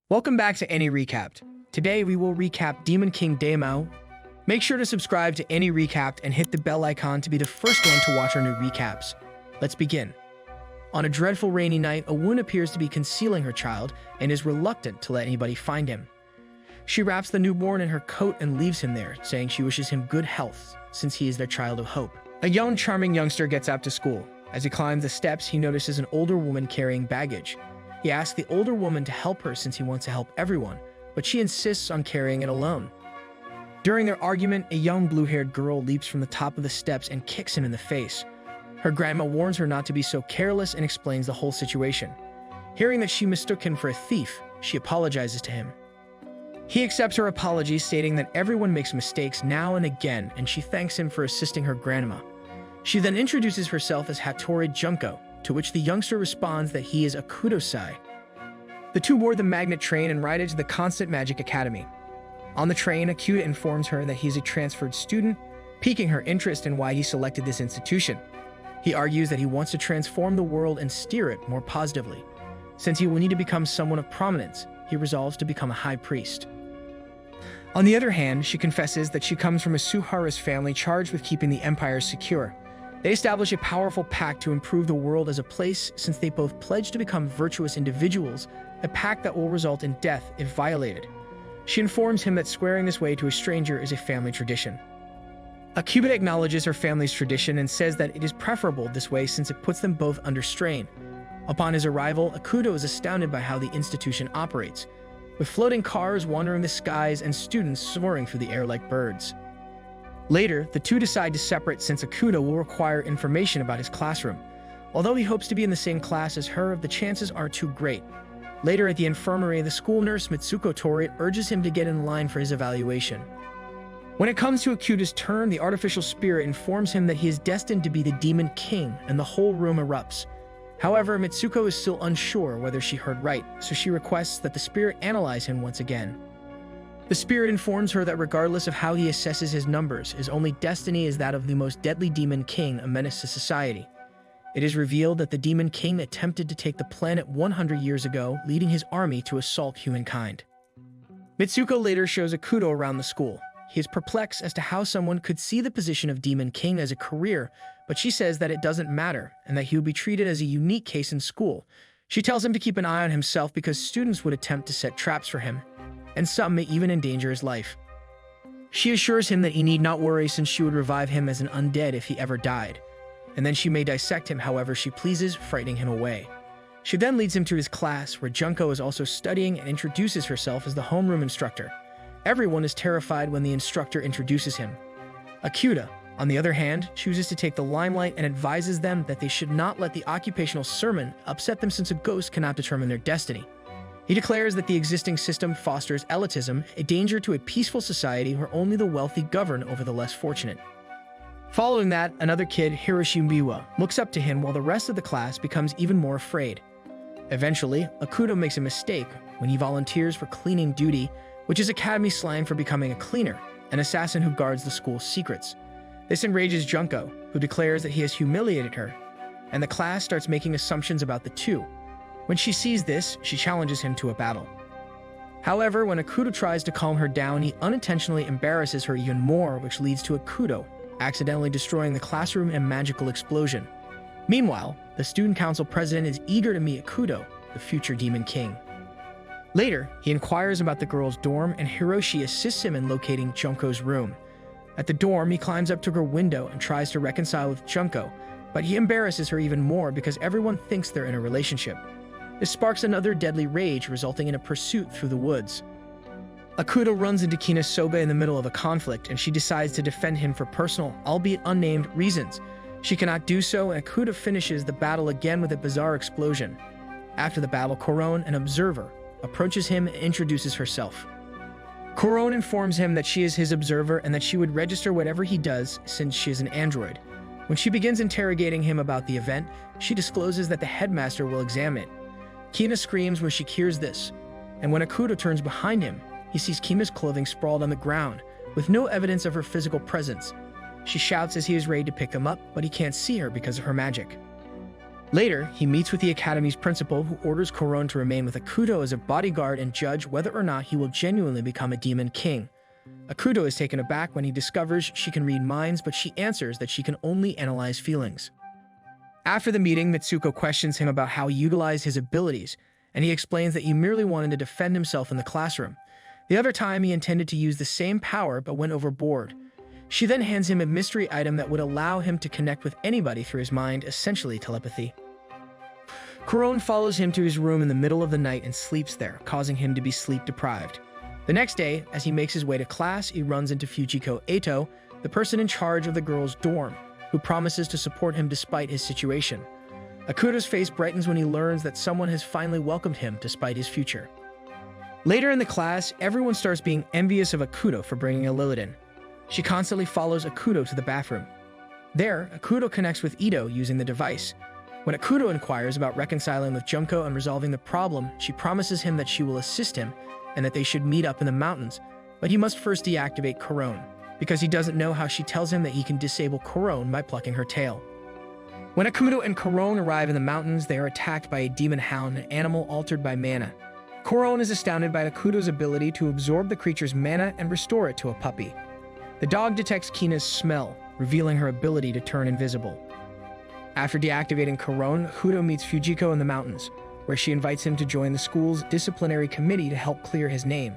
Welcome back to Any Recapped. Today we will recap Demon King Daimao. Make sure to subscribe to Any Recapped and hit the bell icon to be the first one to watch our new recaps. Let's begin. On a dreadful rainy night, a woman appears to be concealing her child and is reluctant to let anybody find him. She wraps the newborn in her coat and leaves him there, saying she wishes him good health since he is their child of hope. A young, charming youngster gets out to school. As he climbs the steps, he notices an older woman carrying baggage. He asks the older woman to help her since he wants to help everyone, but she insists on carrying it alone. During their argument, a young blue-haired girl leaps from the top of the steps and kicks him in the face. Her grandma warns her not to be so careless and explains the whole situation. Hearing that she mistook him for a thief, she apologizes to him. He accepts her apology, stating that everyone makes mistakes now and again, and she thanks him for assisting her grandma. She then introduces herself as Hattori Junko, to which the youngster responds that he is Akudo-sai. The two board the magnet train and ride it to the Constant Magic Academy. On the train, Akuda informs her that he is a transferred student, piquing her interest in why he selected this institution. He argues that he wants to transform the world and steer it more positively. Since he will need to become someone of prominence, he resolves to become a high priest. On the other hand, she confesses that she comes from a Suharu's family charged with keeping the empire secure. They establish a powerful pact to improve the world as a place since they both pledge to become virtuous individuals, a pact that will result in death if violated. She informs him that swearing this way to a stranger is a family tradition. Akuda acknowledges her family's tradition and says that it is preferable this way since it puts them both under strain. Upon his arrival, Akudo is astounded by how the institution operates, with floating cars wandering the skies and students soaring through the air like birds. Later, the two decide to separate since Akuda will require information about his classroom. Although he hopes to be in the same class as her, the chances aren't too great. Later at the infirmary, the school nurse Mitsuko Tori urges him to get in line for his evaluation. When it comes to Akuda's turn, the artificial spirit informs him that he is destined to be the Demon King, and the whole room erupts. However, Mitsuko is still unsure whether she heard right, so she requests that the spirit analyze him once again. The spirit informs her that regardless of how he assesses his numbers, his only destiny is that of the most deadly Demon King, a menace to society. It is revealed that the Demon King attempted to take the planet 100 years ago, leading his army to assault humankind. Mitsuko later shows Akudo around the school. He is perplexed as to how someone could see the position of Demon King as a career, but she says that it doesn't matter and that he will be treated as a unique case in school. She tells him to keep an eye on himself because students would attempt to set traps for him, and some may even endanger his life. She assures him that he need not worry since she would revive him as an undead if he ever died, and then she may dissect him however she pleases, frightening him away. She then leads him to his class, where Junko is also studying and introduces herself as the homeroom instructor. Everyone is terrified when the instructor introduces him. Akuda, on the other hand, chooses to take the limelight and advises them that they should not let the occupational sermon upset them since a ghost cannot determine their destiny. He declares that the existing system fosters elitism, a danger to a peaceful society where only the wealthy govern over the less fortunate. Following that, another kid, Hiroshi Miwa, looks up to him while the rest of the class becomes even more afraid. Eventually, Akudo makes a mistake when he volunteers for cleaning duty, which is academy slang for becoming a cleaner, an assassin who guards the school's secrets. This enrages Junko, who declares that he has humiliated her, and the class starts making assumptions about the two. When she sees this, she challenges him to a battle. However, when Akudo tries to calm her down, he unintentionally embarrasses her even more, which leads to Akudo accidentally destroying the classroom in a magical explosion. Meanwhile, the student council president is eager to meet Akudo, the future Demon King. Later, he inquires about the girl's dorm, and Hiroshi assists him in locating Junko's room. At the dorm, he climbs up to her window and tries to reconcile with Junko, but he embarrasses her even more because everyone thinks they're in a relationship. This sparks another deadly rage, resulting in a pursuit through the woods. Akudo runs into Kinosoba in the middle of a conflict, and she decides to defend him for personal, albeit unnamed, reasons. She cannot do so, and Akudo finishes the battle again with a bizarre explosion. After the battle, Korone, an observer, approaches him and introduces herself. Korone informs him that she is his observer and that she would register whatever he does since she is an android. When she begins interrogating him about the event, she discloses that the headmaster will examine it. Kina screams when she hears this, and when Akudo turns behind him, he sees Kima's clothing sprawled on the ground, with no evidence of her physical presence. She shouts as he is ready to pick him up, but he can't see her because of her magic. Later, he meets with the academy's principal, who orders Corone to remain with Akuto as a bodyguard and judge whether or not he will genuinely become a demon king. Akuto is taken aback when he discovers she can read minds, but she answers that she can only analyze feelings. After the meeting, Mitsuko questions him about how he utilized his abilities, and he explains that he merely wanted to defend himself in the classroom. The other time, he intended to use the same power but went overboard. She then hands him a mystery item that would allow him to connect with anybody through his mind, essentially telepathy. Corone follows him to his room in the middle of the night and sleeps there, causing him to be sleep-deprived. The next day, as he makes his way to class, he runs into Fujiko Eto, the person in charge of the girls' dorm, who promises to support him despite his situation. Akuto's face brightens when he learns that someone has finally welcomed him despite his future. Later in the class, everyone starts being envious of Akuto for bringing a Lilith. She constantly follows Akuto to the bathroom. There, Akuto connects with Ito using the device. When Akuto inquires about reconciling with Junko and resolving the problem, she promises him that she will assist him and that they should meet up in the mountains, but he must first deactivate Corone, because he doesn't know how she tells him that he can disable Corone by plucking her tail. When Akuto and Corone arrive in the mountains, they are attacked by a demon hound, an animal altered by mana. Corone is astounded by Akuto's ability to absorb the creature's mana and restore it to a puppy. The dog detects Kina's smell, revealing her ability to turn invisible. After deactivating Corone, Akuto meets Fujiko in the mountains, where she invites him to join the school's disciplinary committee to help clear his name.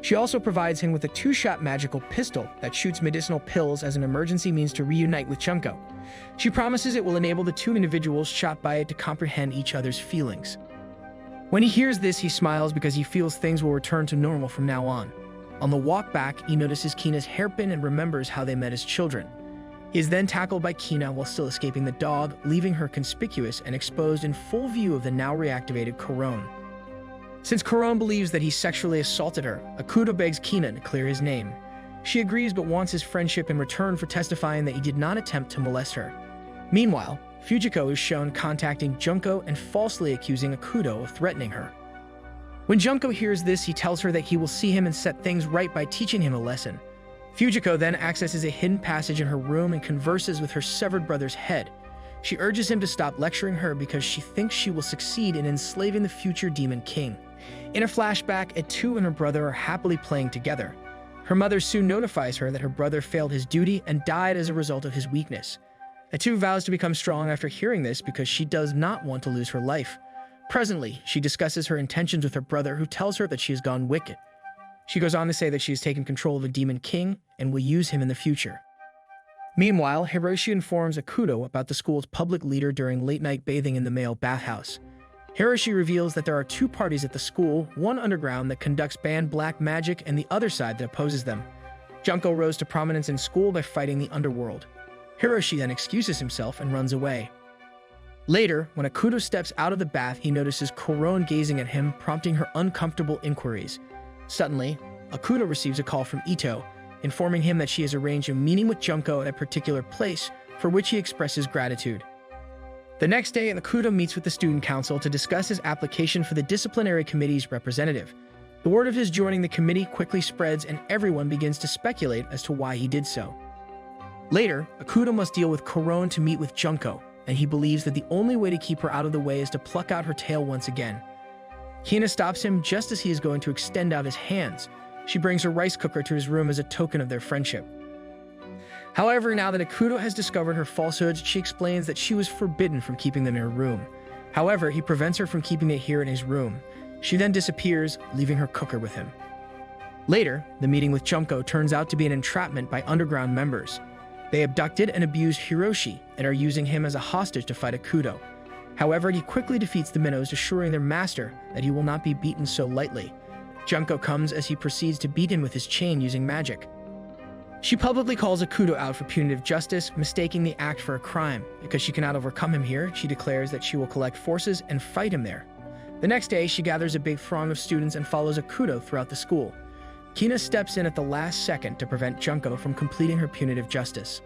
She also provides him with a 2-shot magical pistol that shoots medicinal pills as an emergency means to reunite with Junko. She promises it will enable the two individuals shot by it to comprehend each other's feelings. When he hears this, he smiles because he feels things will return to normal from now on. On the walk back, he notices Kina's hairpin and remembers how they met as children. He is then tackled by Kina while still escaping the dog, leaving her conspicuous and exposed in full view of the now reactivated Corone. Since Corone believes that he sexually assaulted her, Akuto begs Kina to clear his name. She agrees but wants his friendship in return for testifying that he did not attempt to molest her. Meanwhile, Fujiko is shown contacting Junko and falsely accusing Akuto of threatening her. When Junko hears this, he tells her that he will see him and set things right by teaching him a lesson. Fujiko then accesses a hidden passage in her room and converses with her severed brother's head. She urges him to stop lecturing her because she thinks she will succeed in enslaving the future Demon King. In a flashback, Etu and her brother are happily playing together. Her mother soon notifies her that her brother failed his duty and died as a result of his weakness. Etu vows to become strong after hearing this because she does not want to lose her life. Presently, she discusses her intentions with her brother, who tells her that she has gone wicked. She goes on to say that she has taken control of the Demon King and will use him in the future. Meanwhile, Hiroshi informs Akuto about the school's public leader during late-night bathing in the male bathhouse. Hiroshi reveals that there are two parties at the school, one underground that conducts banned black magic and the other side that opposes them. Junko rose to prominence in school by fighting the underworld. Hiroshi then excuses himself and runs away. Later, when Akuto steps out of the bath, he notices Corone gazing at him, prompting her uncomfortable inquiries. Suddenly, Akuto receives a call from Ito, informing him that she has arranged a meeting with Junko at a particular place, for which he expresses gratitude. The next day, Akuto meets with the student council to discuss his application for the disciplinary committee's representative. The word of his joining the committee quickly spreads and everyone begins to speculate as to why he did so. Later, Akuto must deal with Corone to meet with Junko, and he believes that the only way to keep her out of the way is to pluck out her tail once again. Kina stops him just as he is going to extend out his hands. She brings her rice cooker to his room as a token of their friendship. However, now that Akuto has discovered her falsehoods, she explains that she was forbidden from keeping them in her room. However, he prevents her from keeping it here in his room. She then disappears, leaving her cooker with him. Later, the meeting with Junko turns out to be an entrapment by underground members. They abducted and abused Hiroshi and are using him as a hostage to fight Akuto. However, he quickly defeats the minnows, assuring their master that he will not be beaten so lightly. Junko comes as he proceeds to beat him with his chain using magic. She publicly calls Akuto out for punitive justice, mistaking the act for a crime. Because she cannot overcome him here, she declares that she will collect forces and fight him there. The next day, she gathers a big throng of students and follows Akuto throughout the school. Kina steps in at the last second to prevent Junko from completing her punitive justice.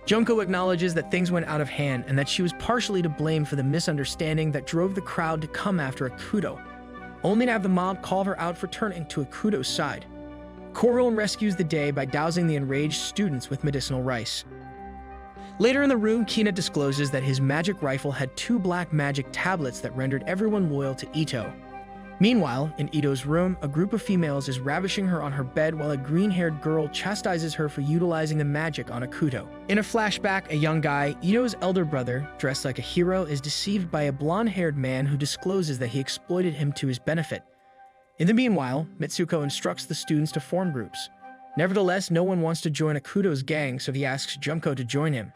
Junko acknowledges that things went out of hand and that she was partially to blame for the misunderstanding that drove the crowd to come after Akuto, only to have the mob call her out for turning to Akuto's side. Corone rescues the day by dousing the enraged students with medicinal rice. Later in the room, Kina discloses that his magic rifle had 2 black magic tablets that rendered everyone loyal to Ito. Meanwhile, in Ito's room, a group of females is ravishing her on her bed while a green-haired girl chastises her for utilizing the magic on Akuto. In a flashback, a young guy, Ito's elder brother, dressed like a hero, is deceived by a blonde-haired man who discloses that he exploited him to his benefit. In the meanwhile, Mitsuko instructs the students to form groups. Nevertheless, no one wants to join Akuto's gang, so he asks Junko to join him.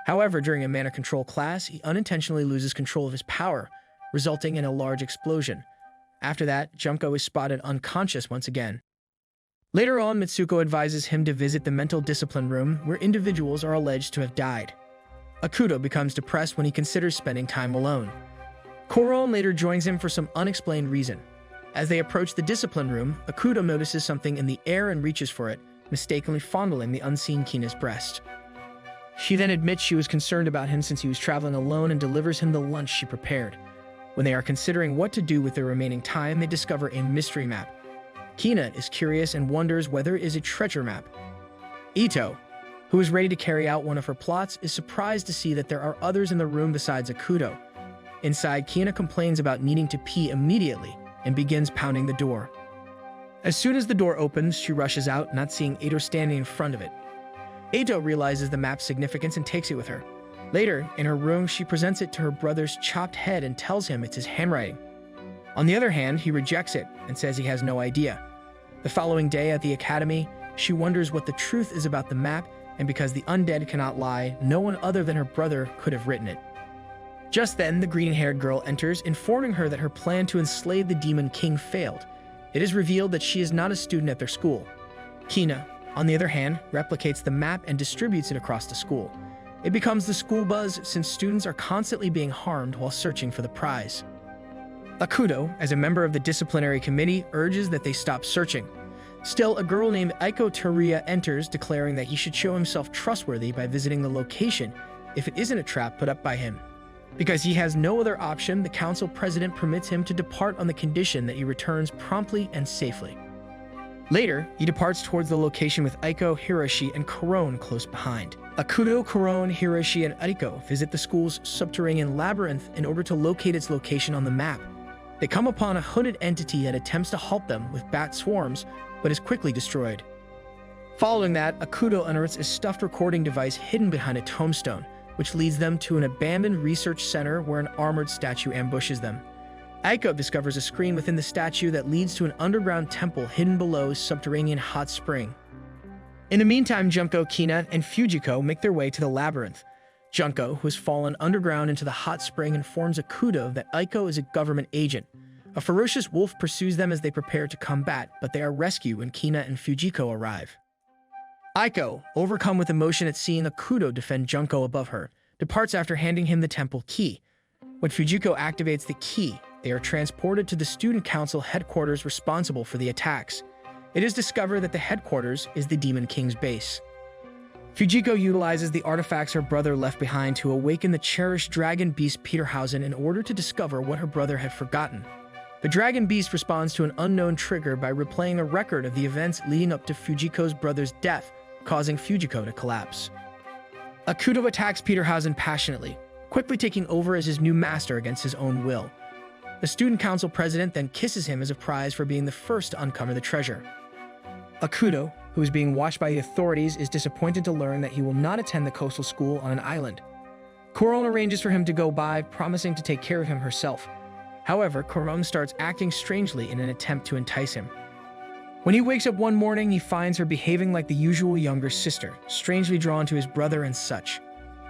However, during a mana control class, he unintentionally loses control of his power, resulting in a large explosion. After that, Junko is spotted unconscious once again. Later on, Mitsuko advises him to visit the mental discipline room where individuals are alleged to have died. Akuto becomes depressed when he considers spending time alone. Koron later joins him for some unexplained reason. As they approach the discipline room, Akuto notices something in the air and reaches for it, mistakenly fondling the unseen Kina's breast. She then admits she was concerned about him since he was traveling alone and delivers him the lunch she prepared. When they are considering what to do with their remaining time, they discover a mystery map. Kina is curious and wonders whether it is a treasure map. Ito, who is ready to carry out one of her plots, is surprised to see that there are others in the room besides Akuto. Inside, Kina complains about needing to pee immediately and begins pounding the door. As soon as the door opens, she rushes out, not seeing Ito standing in front of it. Ito realizes the map's significance and takes it with her. Later, in her room, she presents it to her brother's chopped head and tells him it's his handwriting. On the other hand, he rejects it and says he has no idea. The following day at the academy, she wonders what the truth is about the map, and because the undead cannot lie, no one other than her brother could have written it. Just then, the green-haired girl enters, informing her that her plan to enslave the Demon King failed. It is revealed that she is not a student at their school. Kina, on the other hand, replicates the map and distributes it across the school. It becomes the school buzz since students are constantly being harmed while searching for the prize. Akuto, as a member of the disciplinary committee, urges that they stop searching. Still, a girl named Aiko Teruya enters, declaring that he should show himself trustworthy by visiting the location if it isn't a trap put up by him. Because he has no other option, the council president permits him to depart on the condition that he returns promptly and safely. Later, he departs towards the location with Aiko, Hiroshi, and Koron close behind. Akuto, Koron, Hiroshi, and Aiko visit the school's subterranean labyrinth in order to locate its location on the map. They come upon a hooded entity that attempts to halt them with bat swarms, but is quickly destroyed. Following that, Akuto unearths a stuffed recording device hidden behind a tombstone, which leads them to an abandoned research center where an armored statue ambushes them. Aiko discovers a screen within the statue that leads to an underground temple hidden below a subterranean hot spring. In the meantime, Junko, Kina, and Fujiko make their way to the labyrinth. Junko, who has fallen underground into the hot spring, informs Akuto that Aiko is a government agent. A ferocious wolf pursues them as they prepare to combat, but they are rescued when Kina and Fujiko arrive. Aiko, overcome with emotion at seeing Akuto defend Junko above her, departs after handing him the temple key. When Fujiko activates the key, they are transported to the student council headquarters responsible for the attacks. It is discovered that the headquarters is the Demon King's base. Fujiko utilizes the artifacts her brother left behind to awaken the cherished dragon beast Peterhausen in order to discover what her brother had forgotten. The dragon beast responds to an unknown trigger by replaying a record of the events leading up to Fujiko's brother's death, causing Fujiko to collapse. Akuto attacks Peterhausen passionately, quickly taking over as his new master against his own will. The student council president then kisses him as a prize for being the first to uncover the treasure. Akuto, who is being watched by the authorities, is disappointed to learn that he will not attend the coastal school on an island. Koron arranges for him to go by, promising to take care of him herself. However, Koron starts acting strangely in an attempt to entice him. When he wakes up one morning, he finds her behaving like the usual younger sister, strangely drawn to his brother and such.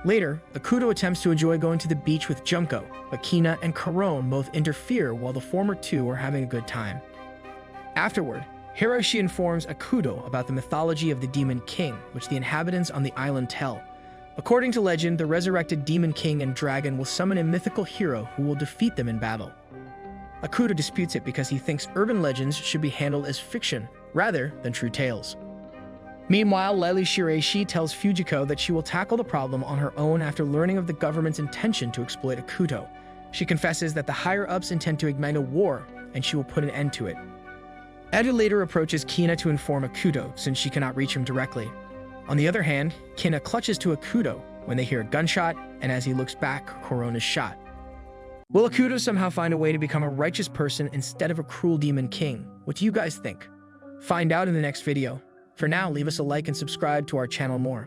Later, Akuto attempts to enjoy going to the beach with Junko, but Kina and Koron both interfere while the former two are having a good time. Afterward, Hiroshi informs Akuto about the mythology of the Demon King, which the inhabitants on the island tell. According to legend, the resurrected Demon King and dragon will summon a mythical hero who will defeat them in battle. Akuto disputes it because he thinks urban legends should be handled as fiction rather than true tales. Meanwhile, Lely Shiraishi tells Fujiko that she will tackle the problem on her own after learning of the government's intention to exploit Akuto. She confesses that the higher-ups intend to ignite a war, and she will put an end to it. Edu later approaches Kina to inform Akuto, since she cannot reach him directly. On the other hand, Kina clutches to Akuto, when they hear a gunshot, and as he looks back, Corona's shot. Will Akuto somehow find a way to become a righteous person instead of a cruel demon king? What do you guys think? Find out in the next video. For now, leave us a like and subscribe to our channel more.